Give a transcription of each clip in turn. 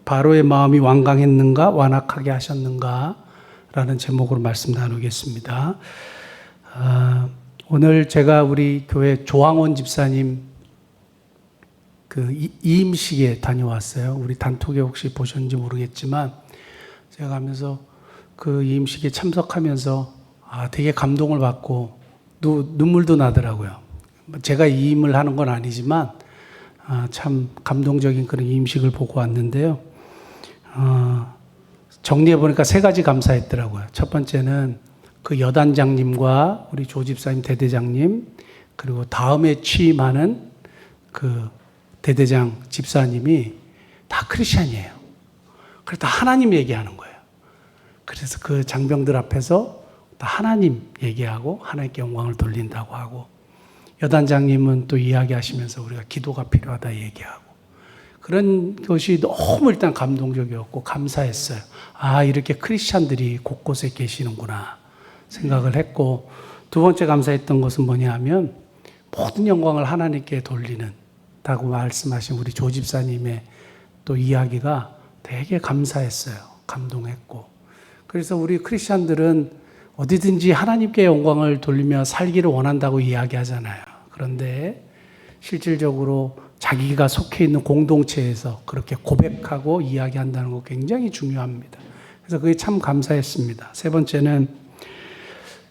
바로의 마음이 완강했는가 완악하게 하셨는가 라는 제목으로 말씀 나누겠습니다. 오늘 제가 우리 교회 조항원 집사님 그 이임식에 다녀왔어요. 우리 단톡에 혹시 보셨는지 모르겠지만 제가 가면서 그 이임식에 참석하면서 되게 감동을 받고 눈물도 나더라고요. 제가 이임을 하는 건 아니지만 참 감동적인 그런 이임식을 보고 왔는데요. 정리해 보니까 세 가지 감사했더라고요. 첫 번째는 그 여단장님과 우리 조 집사님 대대장님 그리고 다음에 취임하는 그 대대장 집사님이 다 크리스찬이에요. 그래서 다 하나님 얘기하는 거예요. 그래서 그 장병들 앞에서 다 하나님 얘기하고 하나님께 영광을 돌린다고 하고 여단장님은 또 이야기하시면서 우리가 기도가 필요하다 얘기하고 그런 것이 너무 일단 감동적이었고 감사했어요. 이렇게 크리스찬들이 곳곳에 계시는구나 생각을 했고 두 번째 감사했던 것은 뭐냐 하면 모든 영광을 하나님께 돌리는다고 말씀하신 우리 조 집사님의 또 이야기가 되게 감사했어요. 감동했고 그래서 우리 크리스찬들은 어디든지 하나님께 영광을 돌리며 살기를 원한다고 이야기하잖아요. 그런데 실질적으로 자기가 속해 있는 공동체에서 그렇게 고백하고 이야기한다는 거 굉장히 중요합니다. 그래서 그게 참 감사했습니다. 세 번째는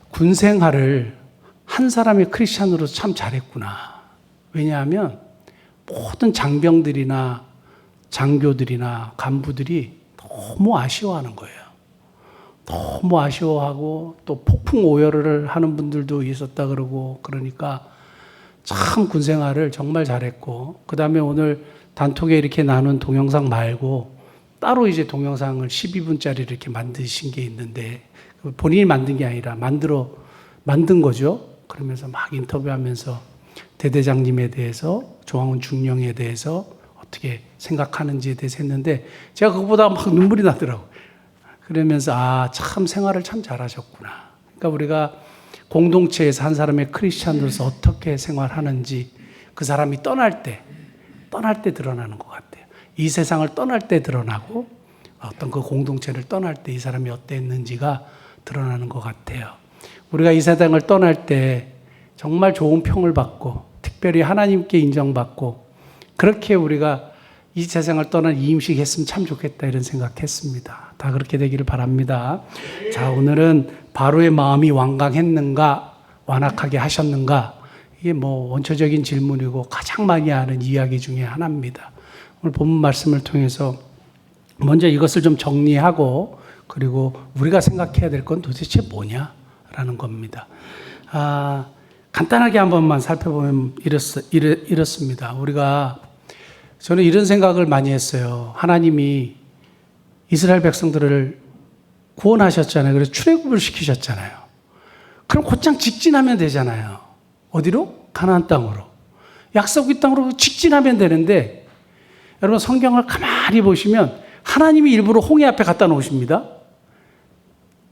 군 생활을 한 사람의 크리스찬으로 참 잘했구나. 왜냐하면 모든 장병들이나 장교들이나 간부들이 너무 아쉬워하는 거예요. 너무 아쉬워하고 또 폭풍 오열을 하는 분들도 있었다 그러고 그러니까 참 군생활을 정말 잘했고 그 다음에 오늘 단톡에 이렇게 나눈 동영상 말고 따로 이제 동영상을 12분짜리 이렇게 만드신 게 있는데 본인이 만든 게 아니라 만든 거죠. 그러면서 막 인터뷰하면서 대대장님에 대해서 조항원 중령에 대해서 어떻게 생각하는지에 대해서 했는데 제가 그거보다 막 눈물이 나더라고요. 그러면서 참 생활을 참 잘하셨구나. 그러니까 우리가 공동체에서 한 사람의 크리스찬으로서 어떻게 생활하는지 그 사람이 떠날 때 드러나는 것 같아요. 이 세상을 떠날 때 드러나고 어떤 그 공동체를 떠날 때 이 사람이 어땠는지가 드러나는 것 같아요. 우리가 이 세상을 떠날 때 정말 좋은 평을 받고 특별히 하나님께 인정받고 그렇게 우리가 이 세상을 떠난 이임식 했으면 참 좋겠다 이런 생각했습니다. 다 그렇게 되기를 바랍니다. 자, 오늘은 바로의 마음이 완강했는가 완악하게 하셨는가 이게 원초적인 질문이고 가장 많이 하는 이야기 중에 하나입니다. 오늘 본문 말씀을 통해서 먼저 이것을 좀 정리하고 그리고 우리가 생각해야 될 건 도대체 뭐냐라는 겁니다. 간단하게 한 번만 살펴보면 이렇습니다. 저는 이런 생각을 많이 했어요. 하나님이 이스라엘 백성들을 구원하셨잖아요. 그래서 출애굽을 시키셨잖아요. 그럼 곧장 직진하면 되잖아요. 어디로? 가나안 땅으로. 약속의 땅으로 직진하면 되는데 여러분 성경을 가만히 보시면 하나님이 일부러 홍해 앞에 갖다 놓으십니다.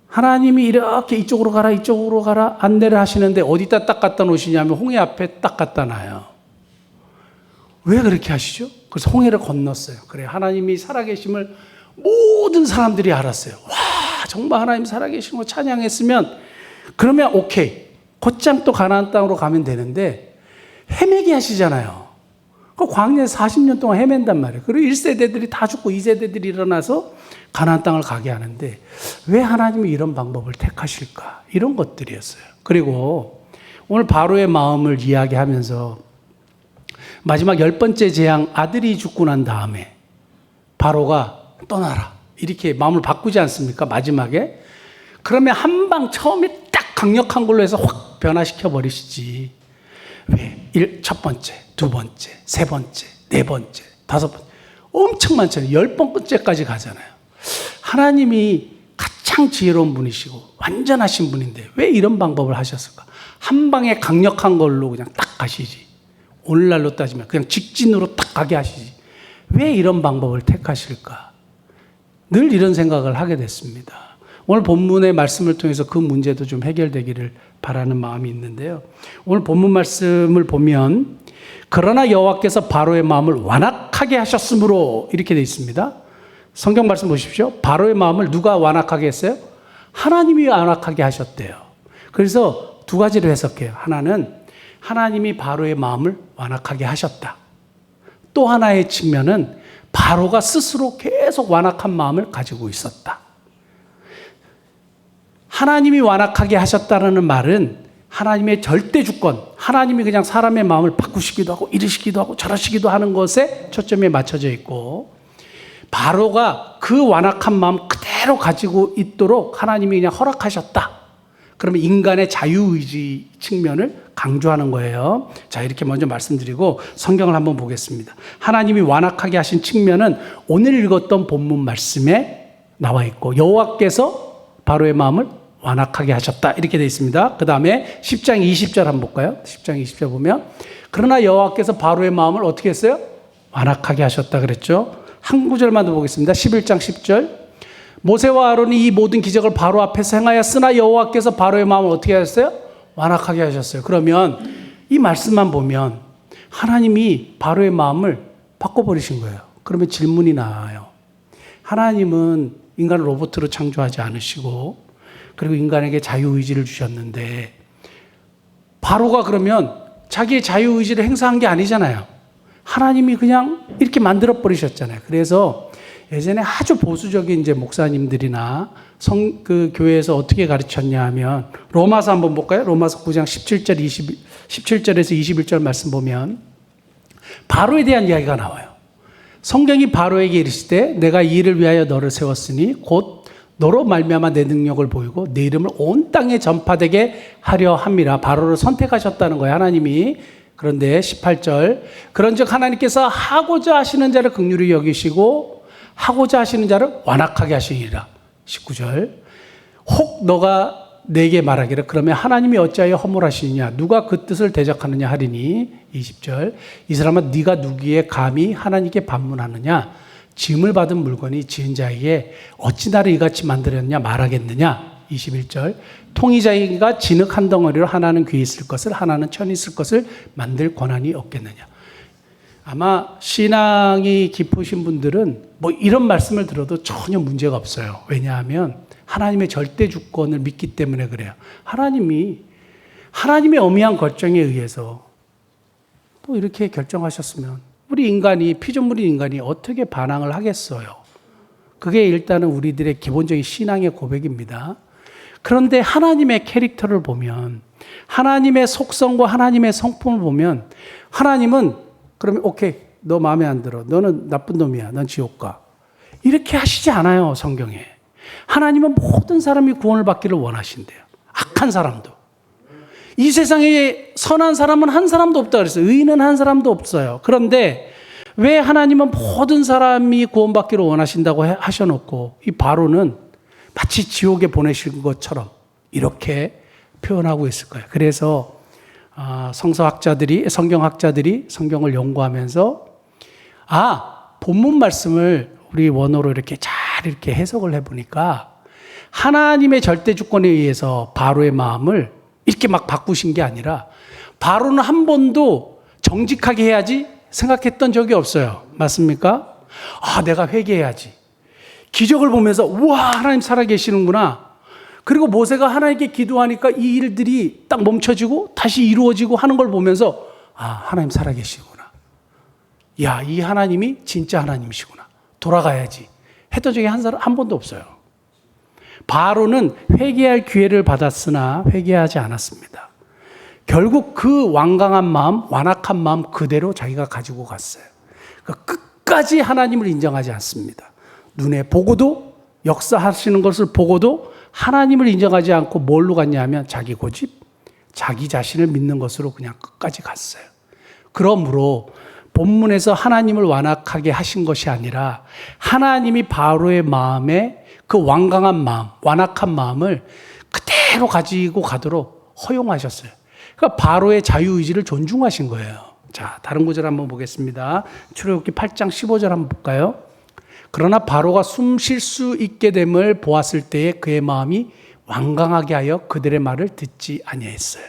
하나님이 이렇게 이쪽으로 가라 안내를 하시는데 어디다 딱 갖다 놓으시냐면 홍해 앞에 딱 갖다 놔요. 왜 그렇게 하시죠? 그래서 홍해를 건넜어요. 그래 하나님이 살아계심을 모든 사람들이 알았어요. 와 정말 하나님 살아계신 거 찬양했으면 그러면 오케이 곧장 또 가나안 땅으로 가면 되는데 헤매게 하시잖아요. 그 광야에 40년 동안 헤맨단 말이에요. 그리고 1세대들이 다 죽고 2세대들이 일어나서 가나안 땅을 가게 하는데 왜 하나님이 이런 방법을 택하실까? 이런 것들이었어요. 그리고 오늘 바로의 마음을 이야기하면서 마지막 10번째 재앙 아들이 죽고 난 다음에 바로가 떠나라 이렇게 마음을 바꾸지 않습니까? 마지막에 그러면 한 방 처음에 딱 강력한 걸로 해서 확 변화시켜 버리시지 왜? 첫 번째, 두 번째, 세 번째, 네 번째, 다섯 번째 엄청 많잖아요. 10번째까지 가잖아요. 하나님이 가장 지혜로운 분이시고 완전하신 분인데 왜 이런 방법을 하셨을까? 한 방에 강력한 걸로 그냥 딱 가시지. 오늘날로 따지면 그냥 직진으로 딱 가게 하시지. 왜 이런 방법을 택하실까? 늘 이런 생각을 하게 됐습니다. 오늘 본문의 말씀을 통해서 그 문제도 좀 해결되기를 바라는 마음이 있는데요. 오늘 본문 말씀을 보면 그러나 여호와께서 바로의 마음을 완악하게 하셨으므로 이렇게 되어 있습니다. 성경 말씀 보십시오. 바로의 마음을 누가 완악하게 했어요? 하나님이 완악하게 하셨대요. 그래서 두 가지로 해석해요. 하나는 하나님이 바로의 마음을 완악하게 하셨다. 또 하나의 측면은 바로가 스스로 계속 완악한 마음을 가지고 있었다. 하나님이 완악하게 하셨다는 말은 하나님의 절대 주권, 하나님이 그냥 사람의 마음을 바꾸시기도 하고 이러시기도 하고 저러시기도 하는 것에 초점이 맞춰져 있고, 바로가 그 완악한 마음 그대로 가지고 있도록 하나님이 그냥 허락하셨다. 그러면 인간의 자유의지 측면을 강조하는 거예요. 자, 이렇게 먼저 말씀드리고 성경을 한번 보겠습니다. 하나님이 완악하게 하신 측면은 오늘 읽었던 본문 말씀에 나와 있고, 여호와께서 바로의 마음을 완악하게 하셨다 이렇게 되어 있습니다. 그 다음에 10장 20절 한번 볼까요? 10장 20절 보면 그러나 여호와께서 바로의 마음을 어떻게 했어요? 완악하게 하셨다 그랬죠. 한 구절만 더 보겠습니다. 11장 10절 모세와 아론이 이 모든 기적을 바로 앞에서 행하였으나 여호와께서 바로의 마음을 어떻게 하셨어요? 완악하게 하셨어요. 그러면 이 말씀만 보면 하나님이 바로의 마음을 바꿔버리신 거예요. 그러면 질문이 나와요. 하나님은 인간을 로봇으로 창조하지 않으시고 그리고 인간에게 자유의지를 주셨는데 바로가 그러면 자기의 자유의지를 행사한 게 아니잖아요. 하나님이 그냥 이렇게 만들어 버리셨잖아요. 그래서 예전에 아주 보수적인 이제 목사님들이나 그 교회에서 어떻게 가르쳤냐 하면 로마서 한번 볼까요? 로마서 9장 17절에서 21절 말씀 보면 바로에 대한 이야기가 나와요. 성경이 바로에게 이르시되 내가 이 일을 위하여 너를 세웠으니 곧 너로 말미암아 내 능력을 보이고 내 이름을 온 땅에 전파되게 하려 함이라. 바로를 선택하셨다는 거예요, 하나님이. 그런데 18절 그런즉 하나님께서 하고자 하시는 자를 긍휼히 여기시고 하고자 하시는 자를 완악하게 하시니라. 19절 혹 너가 내게 말하기를 그러면 하나님이 어찌하여 허물하시느냐 누가 그 뜻을 대적하느냐 하리니. 20절 이 사람아 네가 누구에 감히 하나님께 반문하느냐 짐을 받은 물건이 지은 자에게 어찌 나를 이같이 만들었냐 말하겠느냐. 21절 통이자기가 진흙 한 덩어리로 하나는 귀에 있을 것을 하나는 천이 있을 것을 만들 권한이 없겠느냐. 아마 신앙이 깊으신 분들은 뭐 이런 말씀을 들어도 전혀 문제가 없어요. 왜냐하면 하나님의 절대 주권을 믿기 때문에 그래요. 하나님의 어미한 결정에 의해서 또 이렇게 결정하셨으면 우리 인간이, 피조물인 인간이 어떻게 반항을 하겠어요? 그게 일단은 우리들의 기본적인 신앙의 고백입니다. 그런데 하나님의 캐릭터를 보면, 하나님의 속성과 하나님의 성품을 보면, 하나님은 그러면 오케이, 너 마음에 안 들어. 너는 나쁜 놈이야. 넌 지옥 가. 이렇게 하시지 않아요, 성경에. 하나님은 모든 사람이 구원을 받기를 원하신대요. 악한 사람도. 이 세상에 선한 사람은 한 사람도 없다 그랬어요. 의인은 한 사람도 없어요. 그런데 왜 하나님은 모든 사람이 구원받기를 원하신다고 하셔놓고 이 바로는 마치 지옥에 보내신 것처럼 이렇게 표현하고 있을 거예요. 그래서 성경학자들이 성경을 연구하면서 본문 말씀을 우리 원어로 이렇게 잘 이렇게 해석을 해보니까 하나님의 절대 주권에 의해서 바로의 마음을 이렇게 막 바꾸신 게 아니라 바로는 한 번도 정직하게 해야지 생각했던 적이 없어요. 맞습니까? 내가 회개해야지. 기적을 보면서 우와 하나님 살아계시는구나. 그리고 모세가 하나님께 기도하니까 이 일들이 딱 멈춰지고 다시 이루어지고 하는 걸 보면서 하나님 살아계시구나. 야, 이 하나님이 진짜 하나님이시구나. 돌아가야지. 했던 적이 한 번도 없어요. 바로는 회개할 기회를 받았으나 회개하지 않았습니다. 결국 그 완강한 마음, 완악한 마음 그대로 자기가 가지고 갔어요. 그러니까 끝까지 하나님을 인정하지 않습니다. 눈에 보고도 역사하시는 것을 보고도 하나님을 인정하지 않고 뭘로 갔냐 하면 자기 고집, 자기 자신을 믿는 것으로 그냥 끝까지 갔어요. 그러므로 본문에서 하나님을 완악하게 하신 것이 아니라 하나님이 바로의 마음에 그 완강한 마음, 완악한 마음을 그대로 가지고 가도록 허용하셨어요. 그러니까 바로의 자유의지를 존중하신 거예요. 자, 다른 구절 한번 보겠습니다. 출애굽기 8장 15절 한번 볼까요? 그러나 바로가 숨 쉴 수 있게 됨을 보았을 때에 그의 마음이 완강하게 하여 그들의 말을 듣지 아니했어요.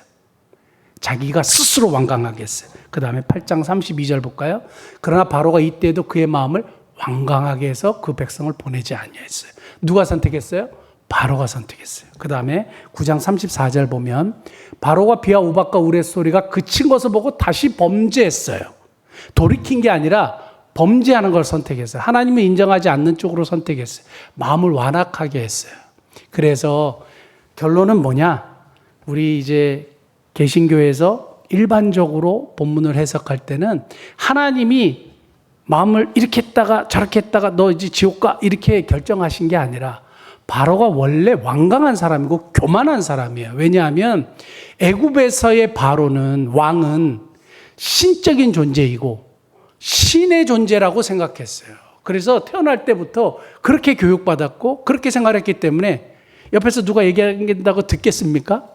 자기가 스스로 완강하게 했어요. 그 다음에 8장 32절 볼까요? 그러나 바로가 이때에도 그의 마음을 완강하게 해서 그 백성을 보내지 아니했어요. 누가 선택했어요? 바로가 선택했어요. 그 다음에 9장 34절 보면 바로가 비와 우박과 우레소리가 그친 것을 보고 다시 범죄했어요. 돌이킨 게 아니라 범죄하는 걸 선택했어요. 하나님을 인정하지 않는 쪽으로 선택했어요. 마음을 완악하게 했어요. 그래서 결론은 뭐냐? 우리 이제 개신교에서 일반적으로 본문을 해석할 때는 하나님이 마음을 이렇게 했다가 저렇게 했다가 너 이제 지옥 가 이렇게 결정하신 게 아니라 바로가 원래 완강한 사람이고 교만한 사람이에요. 왜냐하면 애굽에서의 바로는 왕은 신적인 존재이고 신의 존재라고 생각했어요. 그래서 태어날 때부터 그렇게 교육받았고 그렇게 생활했기 때문에 옆에서 누가 얘기한다고 듣겠습니까?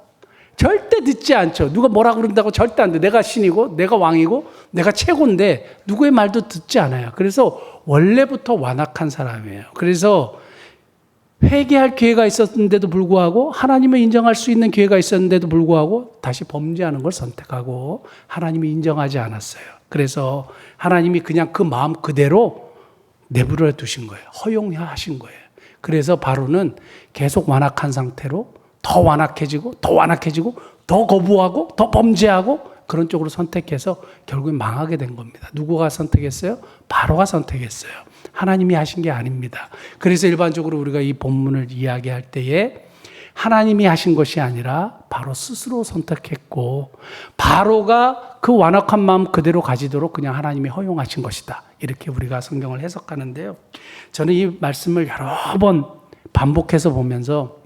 절대 듣지 않죠. 누가 뭐라 그런다고 절대 안 돼. 내가 신이고 내가 왕이고 내가 최고인데 누구의 말도 듣지 않아요. 그래서 원래부터 완악한 사람이에요. 그래서 회개할 기회가 있었는데도 불구하고 하나님을 인정할 수 있는 기회가 있었는데도 불구하고 다시 범죄하는 걸 선택하고 하나님이 인정하지 않았어요. 그래서 하나님이 그냥 그 마음 그대로 내버려 두신 거예요. 허용하신 거예요. 그래서 바로는 계속 완악한 상태로 더 완악해지고 더 완악해지고 더 거부하고 더 범죄하고 그런 쪽으로 선택해서 결국엔 망하게 된 겁니다. 누구가 선택했어요? 바로가 선택했어요. 하나님이 하신 게 아닙니다. 그래서 일반적으로 우리가 이 본문을 이야기할 때에 하나님이 하신 것이 아니라 바로 스스로 선택했고 바로가 그 완악한 마음 그대로 가지도록 그냥 하나님이 허용하신 것이다. 이렇게 우리가 성경을 해석하는데요. 저는 이 말씀을 여러 번 반복해서 보면서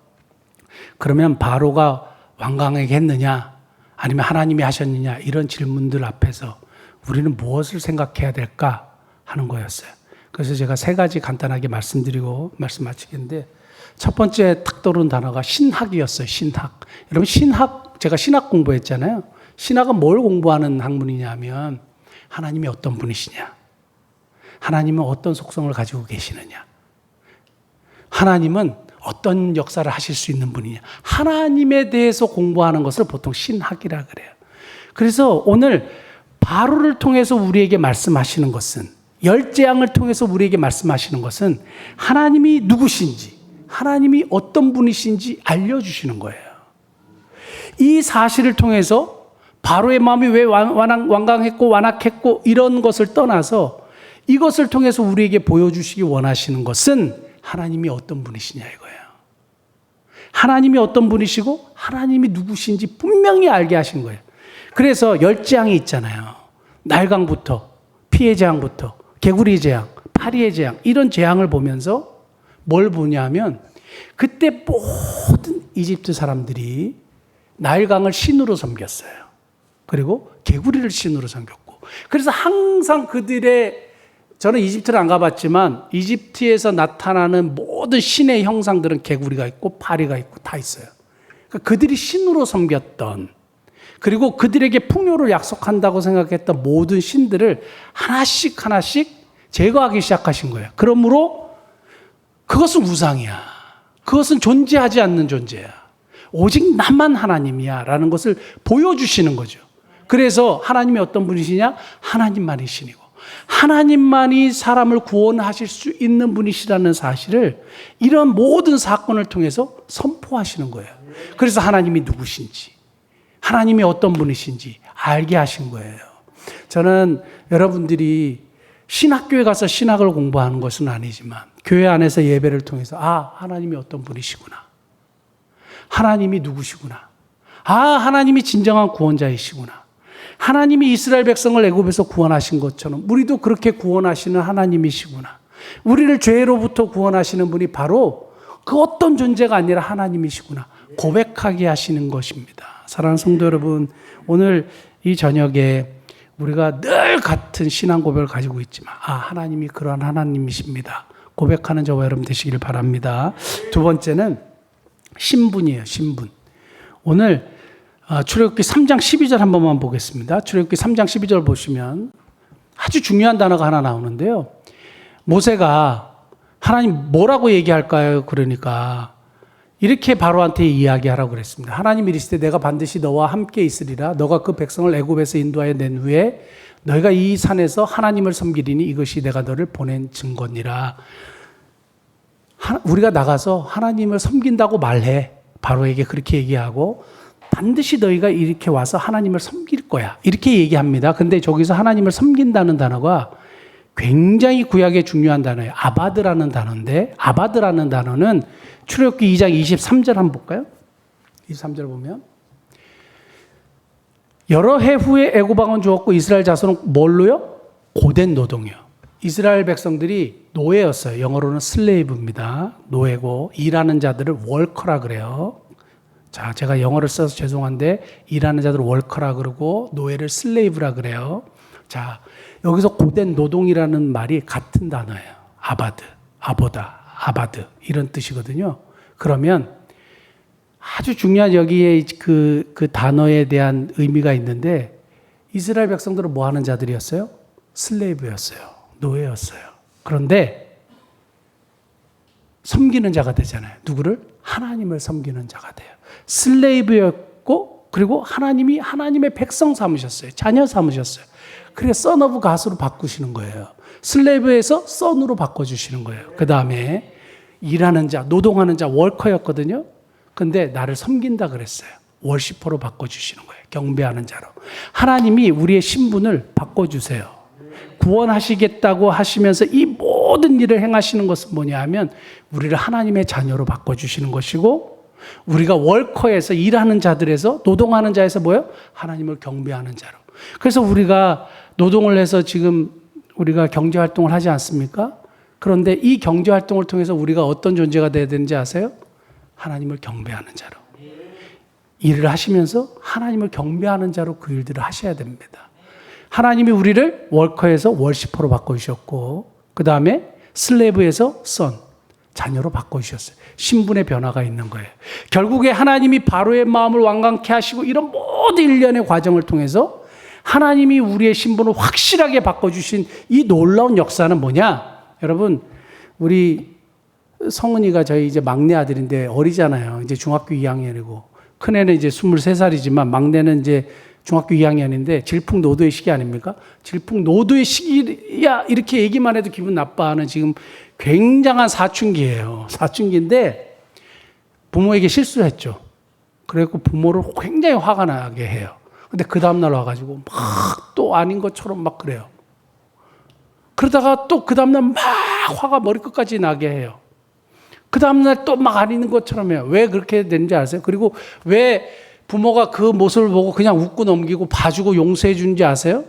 그러면 바로가 완강하게 했느냐 아니면 하나님이 하셨느냐 이런 질문들 앞에서 우리는 무엇을 생각해야 될까 하는 거였어요. 그래서 제가 세 가지 간단하게 말씀드리고 말씀 마치겠는데 첫 번째 탁 떠오른 단어가 신학이었어요. 신학. 여러분 신학, 제가 신학 공부했잖아요. 신학은 뭘 공부하는 학문이냐면 하나님이 어떤 분이시냐, 하나님은 어떤 속성을 가지고 계시느냐, 하나님은 어떤 역사를 하실 수 있는 분이냐, 하나님에 대해서 공부하는 것을 보통 신학이라 그래요. 그래서 오늘 바로를 통해서 우리에게 말씀하시는 것은, 열 재앙을 통해서 우리에게 말씀하시는 것은 하나님이 누구신지, 하나님이 어떤 분이신지 알려주시는 거예요. 이 사실을 통해서 바로의 마음이 왜 완강했고 완악했고 이런 것을 떠나서 이것을 통해서 우리에게 보여주시기 원하시는 것은 하나님이 어떤 분이시냐 이거예요. 하나님이 어떤 분이시고 하나님이 누구신지 분명히 알게 하신 거예요. 그래서 열 재앙이 있잖아요. 날강부터 피해 재앙부터 개구리 재앙, 파리의 재앙 이런 재앙을 보면서 뭘 보냐면 그때 모든 이집트 사람들이 나일강을 신으로 섬겼어요. 그리고 개구리를 신으로 섬겼고 그래서 항상 그들의 저는 이집트를 안 가봤지만 이집트에서 나타나는 모든 신의 형상들은 개구리가 있고 파리가 있고 다 있어요. 그러니까 그들이 신으로 섬겼던 그리고 그들에게 풍요를 약속한다고 생각했던 모든 신들을 하나씩 하나씩 제거하기 시작하신 거예요. 그러므로 그것은 우상이야. 그것은 존재하지 않는 존재야. 오직 나만 하나님이야 라는 것을 보여주시는 거죠. 그래서 하나님이 어떤 분이시냐? 하나님만이 신이고 하나님만이 사람을 구원하실 수 있는 분이시라는 사실을 이런 모든 사건을 통해서 선포하시는 거예요. 그래서 하나님이 누구신지 하나님이 어떤 분이신지 알게 하신 거예요. 저는 여러분들이 신학교에 가서 신학을 공부하는 것은 아니지만 교회 안에서 예배를 통해서 하나님이 어떤 분이시구나. 하나님이 누구시구나. 하나님이 진정한 구원자이시구나. 하나님이 이스라엘 백성을 애굽에서 구원하신 것처럼 우리도 그렇게 구원하시는 하나님이시구나. 우리를 죄로부터 구원하시는 분이 바로 그 어떤 존재가 아니라 하나님이시구나. 고백하게 하시는 것입니다. 사랑하는 성도 여러분, 오늘 이 저녁에 우리가 늘 같은 신앙 고백을 가지고 있지만 하나님이 그러한 하나님이십니다. 고백하는 저와 여러분 되시길 바랍니다. 두 번째는 신분이에요. 신분. 오늘 출애굽기 3장 12절 한 번만 보겠습니다. 출애굽기 3장 12절 보시면 아주 중요한 단어가 하나 모세가 하나님 뭐라고 얘기할까요? 그러니까 이렇게 바로한테 이야기하라고 그랬습니다. 하나님이 이르시되 내가 반드시 너와 함께 있으리라. 너가 그 백성을 애굽에서 인도하여 낸 후에 너희가 이 산에서 하나님을 섬기리니 이것이 내가 너를 보낸 증거니라. 우리가 나가서 하나님을 섬긴다고 말해. 바로에게 그렇게 얘기하고 반드시 너희가 이렇게 와서 하나님을 섬길 거야. 이렇게 얘기합니다. 근데 저기서 하나님을 섬긴다는 단어가 굉장히 구약에 중요한 단어예요. 아바드라는 단어인데 아바드라는 단어는 출애굽기 2장 23절 한번 볼까요? 23절 보면 여러 해 후에 애굽 왕은 죽었고 이스라엘 자손은 뭘로요? 고된 노동이요. 이스라엘 백성들이 노예였어요. 영어로는 슬레이브입니다. 노예고 일하는 자들을 월커라 그래요. 자, 제가 영어를 써서 죄송한데 일하는 자들을 월커라 그러고 노예를 슬레이브라 그래요. 자, 여기서 고된 노동이라는 말이 같은 단어예요. 아바드, 아보다, 아바드 이런 뜻이거든요. 그러면 아주 중요한 여기에 그 단어에 대한 의미가 있는데 이스라엘 백성들은 뭐 하는 자들이었어요? 슬레이브였어요. 노예였어요. 그런데 섬기는 자가 되잖아요. 누구를? 하나님을 섬기는 자가 돼요. 슬레이브였고 그리고 하나님이 하나님의 백성 삼으셨어요. 자녀 삼으셨어요. 그래서 선 오브 갓으로 바꾸시는 거예요. 슬레이브에서 선으로 바꿔주시는 거예요. 그 다음에 일하는 자, 노동하는 자, 월커였거든요. 근데 나를 섬긴다 그랬어요. 월시퍼로 바꿔주시는 거예요. 경배하는 자로. 하나님이 우리의 신분을 바꿔주세요. 구원하시겠다고 하시면서 이 모든 일을 행하시는 것은 뭐냐 하면 우리를 하나님의 자녀로 바꿔주시는 것이고 우리가 월커에서 일하는 자들에서 노동하는 자에서 뭐예요? 하나님을 경배하는 자로. 그래서 우리가 노동을 해서 지금 우리가 경제활동을 하지 않습니까? 그런데 이 경제활동을 통해서 우리가 어떤 존재가 되어야 되는지 아세요? 하나님을 경배하는 자로. 일을 하시면서 하나님을 경배하는 자로 그 일들을 하셔야 됩니다. 하나님이 우리를 월커에서 월시퍼로 바꿔주셨고 그 다음에 슬레이브에서 선, 자녀로 바꿔주셨어요. 신분의 변화가 있는 거예요. 결국에 하나님이 바로의 마음을 완강케 하시고 이런 모든 일련의 과정을 통해서 하나님이 우리의 신분을 확실하게 바꿔주신 이 놀라운 역사는 뭐냐? 여러분, 우리 성은이가 저희 이제 막내 아들인데 어리잖아요. 이제 중학교 2학년이고 큰애는 이제 23살이지만 막내는 이제 중학교 2학년인데 질풍노도의 시기 아닙니까? 질풍노도의 시기야 이렇게 얘기만 해도 기분 나빠하는 지금 굉장한 사춘기예요. 사춘기인데 부모에게 실수했죠. 그래갖고 부모를 굉장히 화가 나게 해요. 근데 그 다음날 와가지고 막 또 아닌 것처럼 막 그래요. 그러다가 또 그 다음날 막 화가 머리끝까지 나게 해요. 그 다음날 또 막 아닌 것처럼 해요. 왜 그렇게 되는지 아세요? 그리고 왜 부모가 그 모습을 보고 그냥 웃고 넘기고 봐주고 용서해 주는지 아세요?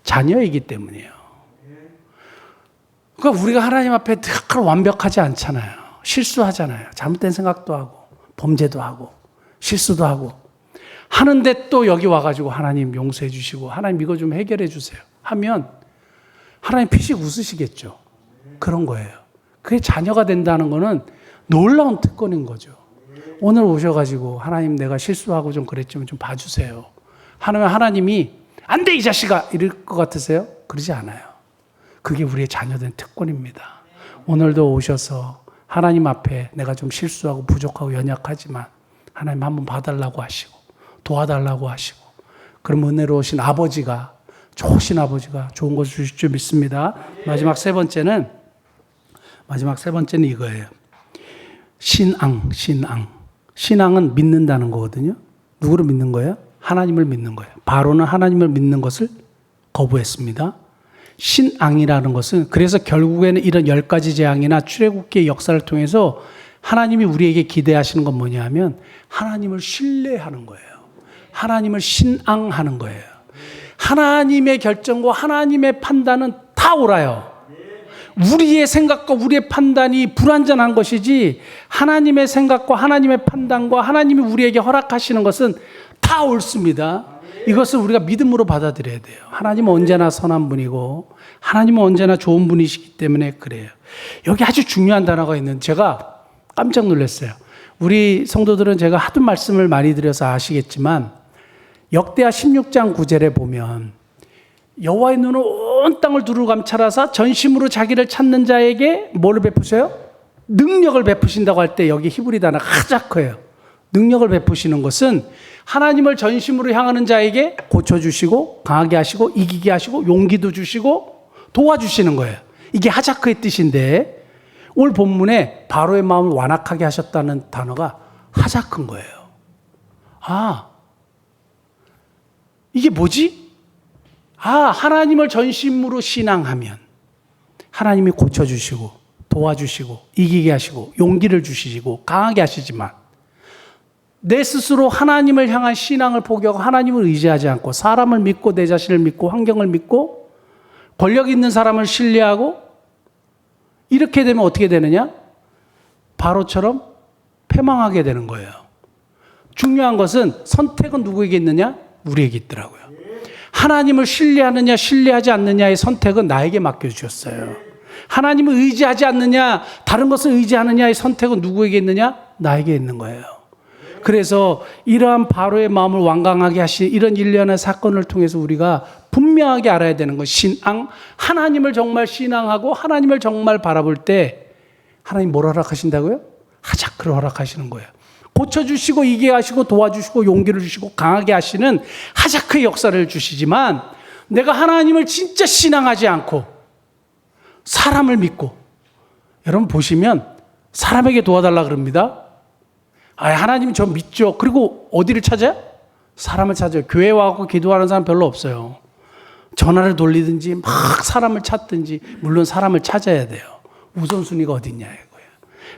자녀이기 때문이에요. 그러니까 우리가 하나님 앞에 늘 완벽하지 않잖아요. 실수하잖아요. 잘못된 생각도 하고 범죄도 하고 실수도 하고 하는데 또 여기 와가지고 하나님 용서해 주시고 하나님 이거 좀 해결해 주세요 하면 하나님 피식 웃으시겠죠. 그런 거예요. 그게 자녀가 된다는 거는 놀라운 특권인 거죠. 오늘 오셔가지고 하나님 내가 실수하고 좀 그랬지만 좀 봐주세요 하면 하나님이 안 돼 이 자식아 이럴 것 같으세요? 그러지 않아요. 그게 우리의 자녀된 특권입니다. 오늘도 오셔서 하나님 앞에 내가 좀 실수하고 부족하고 연약하지만 하나님 한번 봐달라고 하시고 도와달라고 하시고 그럼 은혜로우신 아버지가 좋으신 아버지가 좋은 것을 주실 줄 믿습니다. 마지막 세 번째는 이거예요. 신앙은 믿는다는 거거든요. 누구를 믿는 거예요? 하나님을 믿는 거예요. 바로는 하나님을 믿는 것을 거부했습니다. 신앙이라는 것은 그래서 결국에는 이런 10가지 재앙이나 출애굽기의 역사를 통해서 하나님이 우리에게 기대하시는 건 뭐냐 하면 하나님을 신뢰하는 거예요. 하나님을 신앙하는 거예요. 하나님의 결정과 하나님의 판단은 다 옳아요. 우리의 생각과 우리의 판단이 불완전한 것이지 하나님의 생각과 하나님의 판단과 하나님이 우리에게 허락하시는 것은 다 옳습니다. 이것을 우리가 믿음으로 받아들여야 돼요. 하나님은 언제나 선한 분이고 하나님은 언제나 좋은 분이시기 때문에 그래요. 여기 아주 중요한 단어가 있는데 제가 깜짝 놀랐어요. 우리 성도들은 제가 하도 말씀을 많이 드려서 아시겠지만 역대하 16장 9절에 보면 여호와의 눈은 온 땅을 두루 감찰하사 전심으로 자기를 찾는 자에게 뭐를 베푸세요? 능력을 베푸신다고 할 때 여기 히브리 단어 하자커예요. 능력을 베푸시는 것은 하나님을 전심으로 향하는 자에게 고쳐주시고 강하게 하시고 이기게 하시고 용기도 주시고 도와주시는 거예요. 이게 하자크의 뜻인데 오늘 본문에 바로의 마음을 완악하게 하셨다는 단어가 하자크인 거예요. 아, 이게 뭐지? 아, 하나님을 전심으로 신앙하면 하나님이 고쳐주시고 도와주시고 이기게 하시고 용기를 주시고 강하게 하시지만 내 스스로 하나님을 향한 신앙을 포기하고 하나님을 의지하지 않고 사람을 믿고 내 자신을 믿고 환경을 믿고 권력 있는 사람을 신뢰하고 이렇게 되면 어떻게 되느냐? 바로처럼 패망하게 되는 거예요. 중요한 것은 선택은 누구에게 있느냐? 우리에게 있더라고요. 하나님을 신뢰하느냐 신뢰하지 않느냐의 선택은 나에게 맡겨주셨어요. 하나님을 의지하지 않느냐 다른 것을 의지하느냐의 선택은 누구에게 있느냐? 나에게 있는 거예요. 그래서 이러한 바로의 마음을 완강하게 하신 이런 일련의 사건을 통해서 우리가 분명하게 알아야 되는 것, 신앙, 하나님을 정말 신앙하고 하나님을 정말 바라볼 때 하나님 뭘 허락하신다고요? 하자크를 허락하시는 거예요. 고쳐주시고 이기게 하시고 도와주시고 용기를 주시고 강하게 하시는 하자크의 역사를 주시지만 내가 하나님을 진짜 신앙하지 않고 사람을 믿고 여러분 보시면 사람에게 도와달라 그럽니다. 아, 하나님 저 믿죠. 그리고 어디를 찾아요? 사람을 찾아요. 교회 와서 기도하는 사람 별로 없어요. 전화를 돌리든지 막 사람을 찾든지 물론 사람을 찾아야 돼요. 우선순위가 어딨냐 이거예요.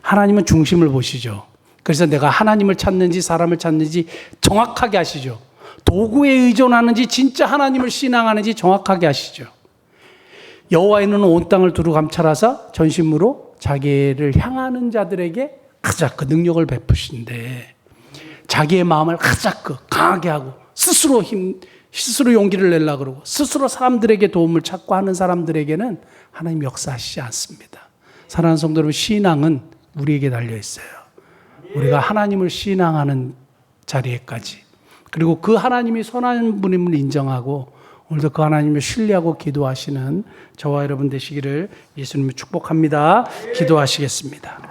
하나님은 중심을 보시죠. 그래서 내가 하나님을 찾는지 사람을 찾는지 정확하게 하시죠. 도구에 의존하는지 진짜 하나님을 신앙하는지 정확하게 하시죠. 여호와의 눈은 온 땅을 두루 감찰하사 전심으로 자기를 향하는 자들에게 하자크 능력을 베푸신데 자기의 마음을 하자크 강하게 하고 스스로 용기를 내려고 그러고 스스로 사람들에게 도움을 찾고 하는 사람들에게는 하나님 역사하시지 않습니다. 사랑하는 성도 여러분, 신앙은 우리에게 달려 있어요. 우리가 하나님을 신앙하는 자리에까지 그리고 그 하나님이 선한 분임을 인정하고 오늘도 그 하나님을 신뢰하고 기도하시는 저와 여러분 되시기를 예수님이 축복합니다. 기도하시겠습니다.